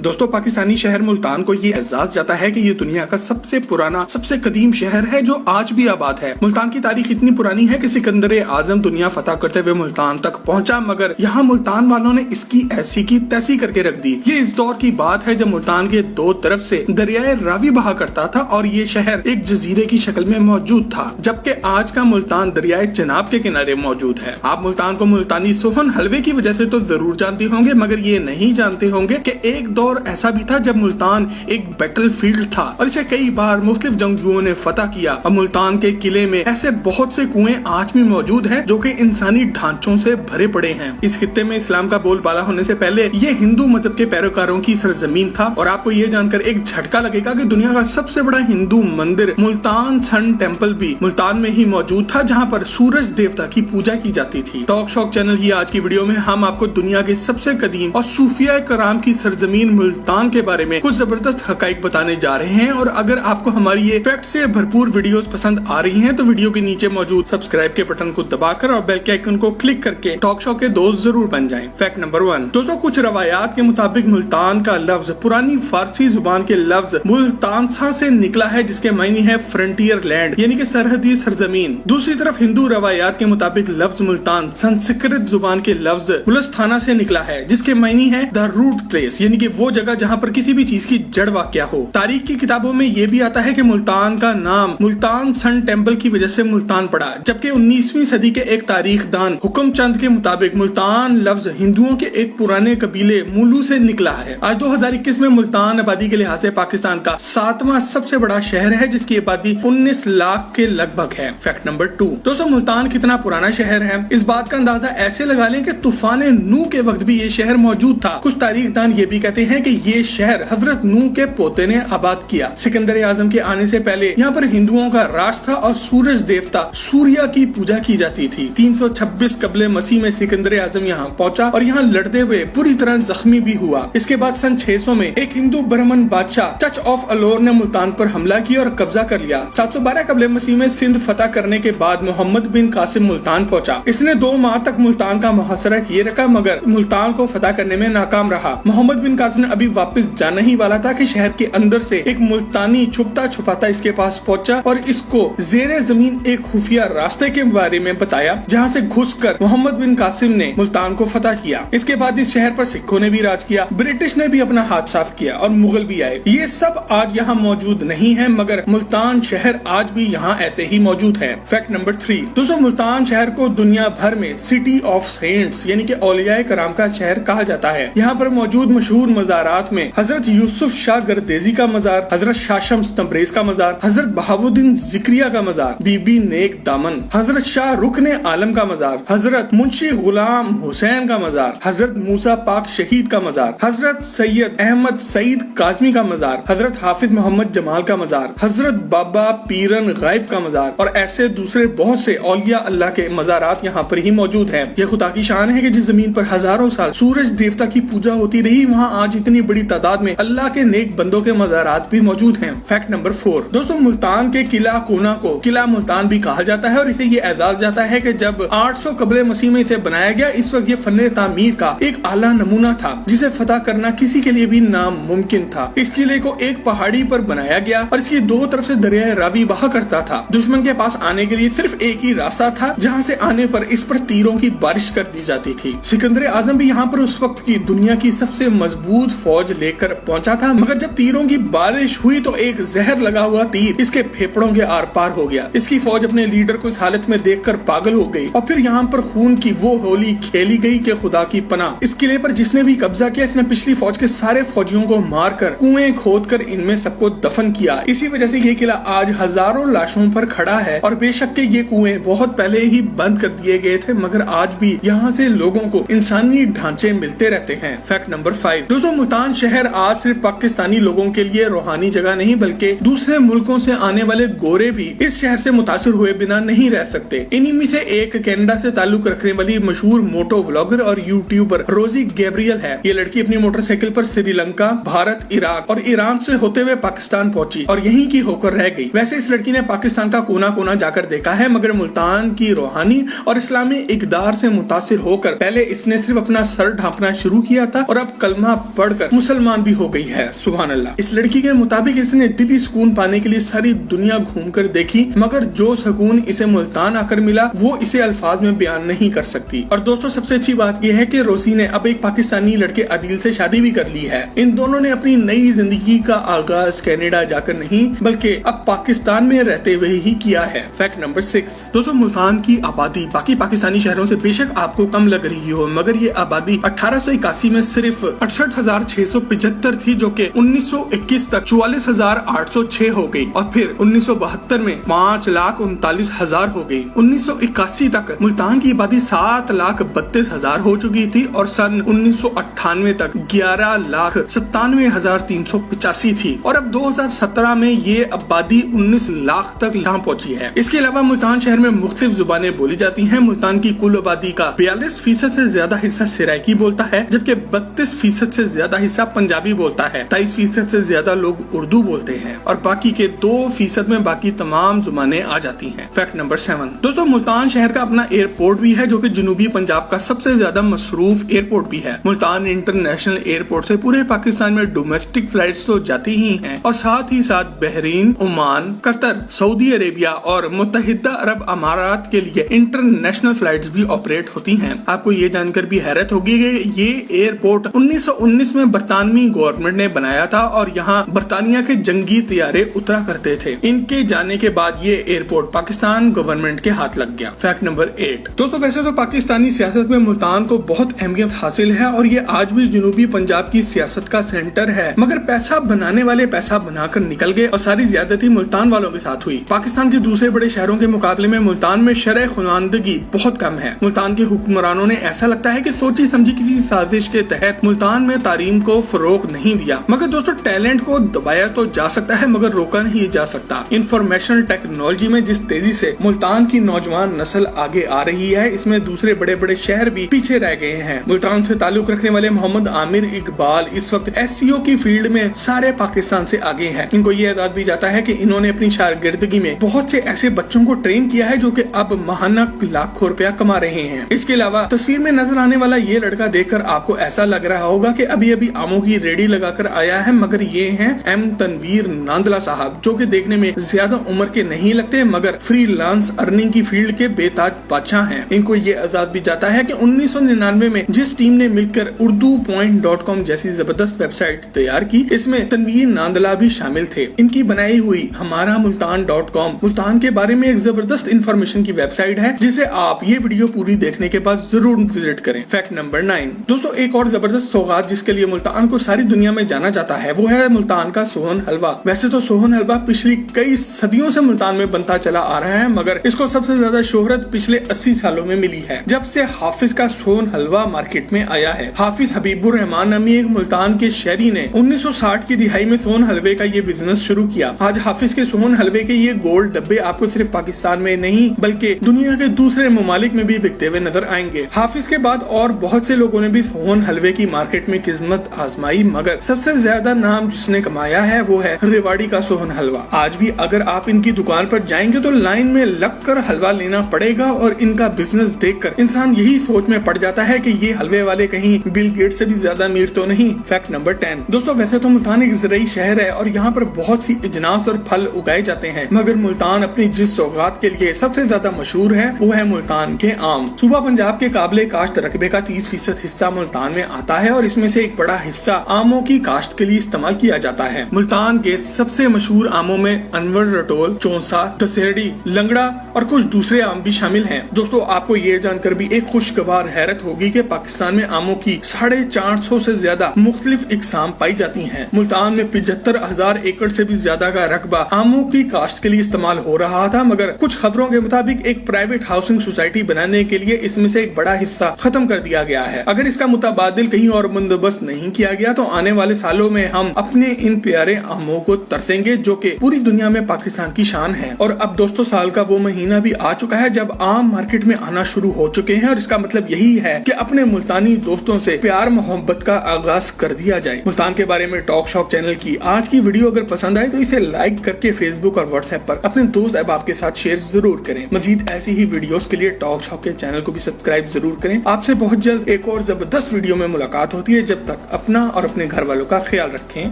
दोस्तों, पाकिस्तानी शहर मुल्तान को ये एजाज जाता है कि ये दुनिया का सबसे पुराना, सबसे कदीम शहर है जो आज भी आबाद है। मुल्तान की तारीख इतनी पुरानी है कि सिकंदर आजम दुनिया फतह करते हुए मुल्तान तक पहुंचा, मगर यहाँ मुल्तान वालों ने इसकी ऐसी की तैसी करके रख दी। ये इस दौर की बात है जब मुल्तान के दो तरफ से दरियाए रावी बहा करता था और ये शहर एक जजीरे की शक्ल में मौजूद था, जबकि आज का मुल्तान दरियाए चनाब के किनारे मौजूद है। आप मुल्तान को मुल्तानी सोहन हलवे की वजह से तो जरूर जानते होंगे, मगर ये नहीं जानते होंगे कि एक दौर ऐसा भी था जब मुल्तान एक बैटल फील्ड था और इसे कई बार मुख्तलिफ जंगजुओं ने फतह किया। और मुल्तान के किले में ऐसे बहुत से कुएं आज भी मौजूद हैं जो कि इंसानी ढांचों से भरे पड़े हैं। इस खित्ते में इस्लाम का बोलबाला होने से पहले ये हिंदू मजहब के पैरोकारों की सरजमीन था। और आपको ये जानकर एक झटका लगेगा कि दुनिया का सबसे बड़ा हिंदू मंदिर मुल्तान सन टेम्पल भी मुल्तान में ही मौजूद था, जहाँ पर सूरज देवता की पूजा की जाती थी। टॉक शॉक चैनल की आज की वीडियो में हम आपको दुनिया के सबसे कदीम और सूफिया कराम की सरजमीन मुल्तान के बारे में कुछ जबरदस्त हकाइक बताने जा रहे हैं। और अगर आपको हमारी ये फैक्ट से भरपूर वीडियोस पसंद आ रही हैं तो वीडियो के नीचे मौजूद सब्सक्राइब के बटन को दबाकर और बेल के आइकन को क्लिक करके टॉक शो के दोस्त जरूर बन जाएं। फैक्ट नंबर 1 दोस्तों, कुछ रवायात के मुताबिक मुल्तान का लफ्ज पुरानी फारसी जुबान के लफ्ज मुल्तानसा से निकला है, जिसके मायने है फ्रंटियर लैंड, यानी कि सरहदी सरजमीन। दूसरी तरफ हिंदू रवायात के मुताबिक लफ्ज मुल्तान संस्कृत जुबान के लफ्ज मुलस्ताना से निकला है, जिसके मायने है द रूट प्लेस, यानी कि वो जगह जहाँ पर किसी भी चीज की जड़ वाक़या हो। तारीख की किताबों में ये भी आता है कि मुल्तान का नाम मुल्तान सन टेम्पल की वजह से मुल्तान पड़ा, जबकि 19वीं सदी के एक तारीखदान हुक्म चंद के मुताबिक मुल्तान लफ्ज हिंदुओं के एक पुराने कबीले मुलू से निकला है। आज 2021 में मुल्तान आबादी के लिहाज से पाकिस्तान का 7वां सबसे बड़ा शहर है, जिसकी आबादी 19 लाख के लगभग है। फैक्ट नंबर 2 दोस्तों, मुल्तान कितना पुराना शहर है इस बात का अंदाजा ऐसे लगा लें कि तूफान नूह के वक्त भी ये शहर मौजूद था। कुछ तारीखदान ये भी कहते हैं कि ये शहर हजरत नूह के पोते ने आबाद किया। सिकंदर आजम के आने से पहले यहाँ पर हिंदुओं का राज था और सूरज देवता सूर्य की पूजा की जाती थी। 326 कबले मसीह में सिकंदर आजम यहाँ पहुंचा और यहाँ लड़ते हुए पूरी तरह जख्मी भी हुआ। इसके बाद सन 600 में एक हिंदू ब्राह्मण बादशाह चच ऑफ अलोर ने मुल्तान पर हमला किया और कब्जा कर लिया। 712 कबले मसीह में सिंध फतह करने के बाद मोहम्मद बिन कासिम मुल्तान पहुंचा। इसने 2 माह तक मुल्तान का मुहासरा किए रखा, मगर मुल्तान को फतह करने में नाकाम रहा। मोहम्मद बिन कासिम अभी वापस जाना ही वाला था कि शहर के अंदर से एक मुल्तानी छुपता छुपाता इसके पास पहुंचा और इसको जेरे जमीन एक खुफिया रास्ते के बारे में बताया, जहां से घुसकर मोहम्मद बिन कासिम ने मुल्तान को फतह किया। इसके बाद इस शहर पर सिखों ने भी राज किया, ब्रिटिश ने भी अपना हाथ साफ किया और मुगल भी आए। ये सब आज यहाँ मौजूद नहीं है, मगर मुल्तान शहर आज भी यहाँ ऐसे ही मौजूद है। फैक्ट नंबर 3 दोस्तों, मुल्तान शहर को दुनिया भर में सिटी ऑफ सेंट्स यानी कि औलियाए कराम का शहर कहा जाता है। यहाँ पर मौजूद मशहूर मज़ारात में हजरत यूसुफ शाह गर्देजी का मज़ार, हजरत शाह शम्स तब्रेज़ का मज़ार, हजरत बहाउद्दीन जिक्रिया का मज़ार, बीबी नेक दामन, हजरत शाह रुकने आलम का मज़ार, हजरत मुंशी गुलाम हुसैन का मज़ार, हजरत मूसा पाक शहीद का मज़ार, हजरत सैयद अहमद सईद काज़मी का मज़ार, हजरत हाफिज मोहम्मद जमाल का मज़ार, हजरत बाबा पीरन गायब का मज़ार और ऐसे दूसरे बहुत से औलिया अल्लाह के मज़ारात यहाँ पर ही मौजूद है। ये खुदा की शान है कि जिस जमीन पर हजारों साल सूरज देवता की पूजा होती रही, वहाँ आज इतनी बड़ी तादाद में अल्लाह के नेक बंदों के मज़ारात भी मौजूद हैं। फैक्ट नंबर 4 दोस्तों, मुल्तान के किला कोना को किला मुल्तान भी कहा जाता है और इसे ये एजाज जाता है कि जब 800 कबले मसीह में इसे बनाया गया, इस वक्त ये फन तामीर का एक आला नमूना था, जिसे फतह करना किसी के लिए भी नामुमकिन था। इस किले को एक पहाड़ी पर बनाया गया और इसकी 2 तरफ से दरिया रावी बहा करता था। दुश्मन के पास आने के लिए सिर्फ एक ही रास्ता था, जहाँ से आने पर इस पर तीरों की बारिश कर दी जाती थी। सिकंदर आजम भी यहाँ पर उस वक्त की दुनिया की सबसे मजबूत फौज लेकर पहुंचा था, मगर जब तीरों की बारिश हुई तो एक जहर लगा हुआ तीर इसके फेफड़ों के आर पार हो गया। इसकी फौज अपने लीडर को इस हालत में देखकर पागल हो गई और फिर यहाँ पर खून की वो होली खेली गई कि खुदा की पनाह। इस किले पर जिसने भी कब्जा किया, इसने पिछली फौज के सारे फौजियों को मारकर कुएं खोदकर इनमें सबको दफन किया। इसी वजह से ये किला आज हजारों लाशों पर खड़ा है और बेशक के ये कुएं बहुत पहले ही बंद कर दिए गए थे, मगर आज भी यहाँ से लोगों को इंसानी ढांचे मिलते रहते हैं। फैक्ट नंबर 5 दोस्तों, मुल्तान शहर आज सिर्फ पाकिस्तानी लोगों के लिए रूहानी जगह नहीं, बल्कि दूसरे मुल्कों से आने वाले गोरे भी इस शहर से मुतासिर हुए बिना नहीं रह सकते। इन्हीं में से एक कनाडा से ताल्लुक रखने वाली मशहूर मोटो व्लॉगर और यूट्यूबर रोजी गैब्रियल है। ये लड़की अपनी मोटरसाइकिल पर श्रीलंका, भारत, इराक और ईरान से होते हुए पाकिस्तान पहुंची और यहीं की होकर रह गई। वैसे इस लड़की ने पाकिस्तान का कोना कोना जाकर देखा है, मगर मुल्तान की रूहानी और इस्लामी इक़दार से मुतासिर होकर पहले इसने सिर्फ अपना सर ढांपना शुरू किया था और अब कलमा पढ़ पढ़कर मुसलमान भी हो गई है। सुभान अल्लाह। इस लड़की के मुताबिक इसने दिली सुकून पाने के लिए सारी दुनिया घूमकर देखी, मगर जो सुकून इसे मुल्तान आकर मिला वो इसे अल्फाज में बयान नहीं कर सकती। और दोस्तों सबसे अच्छी बात यह है कि रोसी ने अब एक पाकिस्तानी लड़के आदिल से शादी भी कर ली है। इन दोनों ने अपनी नई जिंदगी का आगाज कनाडा जाकर नहीं बल्कि अब पाकिस्तान में रहते हुए ही किया है। Fact number 6। दोस्तों मुल्तान की आबादी बाकी पाकिस्तानी शहरों से बेशक आपको कम लग रही हो, मगर ये आबादी 1881 में सिर्फ 68,675 थी, जो कि 1921 तक 44,806 हो गई और फिर 1972 में 5,39,000 हो गई। 1981 तक मुल्तान की आबादी 7,32,000 हो चुकी थी और सन 1998 तक 11,97,385 थी और अब 2017 में ये आबादी 19 लाख तक यहाँ पहुंची है। इसके अलावा मुल्तान शहर में मुख्तलिफ जुबानें बोली जाती हैं। मुल्तान की कुल आबादी का 42% से ज्यादा हिस्सा सिराइकी बोलता है, जबकि 32% से ज्यादा हिस्सा पंजाबी बोलता है, 23% से ज्यादा लोग उर्दू बोलते हैं और बाकी के 2% में बाकी तमाम जुबानें आ जाती हैं। Fact number 7। दोस्तों मुल्तान शहर का अपना एयरपोर्ट भी है, जो कि जनूबी पंजाब का सबसे ज्यादा मसरूफ एयरपोर्ट भी है। मुल्तान इंटरनेशनल एयरपोर्ट से पूरे पाकिस्तान में डोमेस्टिक फ्लाइट्स तो जाती ही हैं और साथ ही साथ Bahrain, Oman, Qatar, Saudi Arabia और मुत्तहिदा अरब अमारात के लिए इंटरनेशनल फ्लाइट्स भी ऑपरेट होती हैं। आपको ये जानकर भी हैरत होगी कि ये एयरपोर्ट 1919 में बरतानवी गवर्नमेंट ने बनाया था और यहाँ बरतानिया के जंगी तैयारे उतरा करते थे। इनके जाने के बाद ये एयरपोर्ट पाकिस्तान गवर्नमेंट के हाथ लग गया। Fact number 8। दोस्तों वैसे तो पाकिस्तानी सियासत में मुल्तान को बहुत अहमियत हासिल है और ये आज भी जनूबी पंजाब की सियासत का सेंटर है, मगर पैसा बनाने वाले पैसा बनाकर निकल गए और सारी ज्यादती मुल्तान वालों के साथ हुई। पाकिस्तान के दूसरे बड़े शहरों के मुकाबले में मुल्तान में शरह खुनादगी बहुत कम है। मुल्तान के हुक्मरानों ने ऐसा लगता है कि सोची समझी किसी साजिश के तहत मुल्तान में तालीम को फरोग नहीं दिया। मगर दोस्तों टैलेंट को दबाया तो जा सकता है मगर रोका नहीं जा सकता। इंफॉर्मेशनल टेक्नोलॉजी में जिस तेजी से मुल्तान की नौजवान नस्ल आगे आ रही है, इसमें दूसरे बड़े बड़े शहर भी पीछे रह गए हैं। मुल्तान से ताल्लुक रखने वाले मोहम्मद आमिर इकबाल इस वक्त SEO की फील्ड में सारे पाकिस्तान से आगे हैं। इनको ये एजाज भी जाता है कि इन्होंने अपनी शागिर्दगी में बहुत से ऐसे बच्चों को ट्रेन किया है जो कि अब माहाना लाखों रुपया कमा रहे हैं। इसके अलावा तस्वीर में नजर आने वाला ये लड़का देखकर आपको ऐसा लग रहा होगा कि अभी अभी आमों की रेडी लगाकर आया है, मगर ये हैं M तनवीर नांदला साहब, जो कि देखने में ज्यादा उम्र के नहीं लगते मगर फ्रीलांस अर्निंग की फील्ड के बेताज बादशाह हैं। इनको ये एजाज भी जाता है कि 1999 में जिस टीम ने मिलकर urdupoint.com जैसी जबरदस्त वेबसाइट तैयार की, इसमें तनवीर नांदला भी शामिल थे। इनकी बनाई हुई हमारा मुल्तान.com मुल्तान के बारे में एक जबरदस्त इंफॉर्मेशन की वेबसाइट है, जिसे आप ये वीडियो पूरी देखने के बाद जरूर विजिट करें। Fact number 9। दोस्तों एक और जबरदस्त सौगात जिसके लिए मुल्तान को सारी दुनिया में जाना जाता है वो है मुल्तान का सोहन हलवा। वैसे तो सोहन हलवा पिछली कई सदियों से मुल्तान में बनता चला आ रहा है, मगर इसको सबसे ज्यादा शोहरत पिछले 80 सालों में मिली है, जब से हाफिज का सोहन हलवा मार्केट में आया है। हाफिज हबीबुर रहमान नामी एक मुल्तान के शहरी ने 1960 की दिहाई में सोहन हलवे का ये बिजनेस शुरू किया। आज हाफिज के सोहन हलवे के ये गोल डब्बे आपको सिर्फ पाकिस्तान में नहीं बल्कि दुनिया के दूसरे ममालिक में भी बिकते हुए नजर आएंगे। हाफिज के बाद और बहुत से लोगों ने भी सोहन हलवे की मार्केट में किस्मत आजमाई, मगर सबसे ज्यादा नाम जिसने कमाया है वो है रेवाड़ी का सोहन हलवा। आज भी अगर आप इनकी दुकान पर जाएंगे तो लाइन में लगकर हलवा लेना पड़ेगा और इनका बिजनेस देखकर इंसान यही सोच में पड़ जाता है कि ये हलवे वाले कहीं बिल गेट से भी ज्यादा अमीर तो नहीं। Fact number 10। दोस्तों वैसे तो मुल्तान एक ज़राई शहर है और यहाँ पर बहुत सी अजनास और फल उगाए जाते हैं, मगर मुल्तान अपनी जिस सौगात के लिए सबसे ज्यादा मशहूर है वो है मुल्तान के आम। सूबा पंजाब के काबिले काश्त रकबे का 30% हिस्सा मुल्तान में आता है और इसमें से एक बड़ा हिस्सा आमों की काश्त के लिए इस्तेमाल किया जाता है। मुल्तान के सबसे मशहूर आमों में अनवर रटोल, चौंसा, दशहरी, लंगड़ा और कुछ दूसरे आम भी शामिल हैं। दोस्तों आपको ये जानकर भी एक खुशगवार हैरत होगी कि पाकिस्तान में आमों की 450 से ज्यादा मुख्तलिफ इकसाम पाई जाती हैं। मुल्तान में 75,000 एकड़ से भी ज्यादा का रकबा आमों की काश्त के लिए इस्तेमाल हो रहा था, मगर कुछ खबरों के मुताबिक एक प्राइवेट हाउसिंग सोसाइटी बनाने के लिए इसमें से एक बड़ा हिस्सा खत्म कर दिया गया है। अगर इसका मुताबादिल कहीं और बंदोबस्त नहीं किया गया तो आने वाले सालों में हम अपने इन प्यारे आमों को तरसेंगे, जो कि पूरी दुनिया में पाकिस्तान की शान है। और अब दोस्तों साल का वो महीना भी आ चुका है जब आम मार्केट में आना शुरू हो चुके हैं और इसका मतलब यही है कि अपने मुल्तानी दोस्तों से प्यार मोहब्बत का आगाज कर दिया जाए। मुल्तान के बारे में टॉक शॉप चैनल की आज की वीडियो अगर पसंद आए तो इसे लाइक करके फेसबुक और व्हाट्सएप पर अपने दोस्त अहबाब के साथ शेयर जरूर करें। मजीद ऐसी ही वीडियोस के लिए टॉक शॉप के चैनल को भी सब्सक्राइब जरूर करें। आपसे बहुत जल्द एक और जबरदस्त वीडियो में मुलाकात होती है। जब तक تک اپنا اور اپنے گھر والوں کا خیال رکھیں۔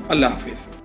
اللہ حافظ۔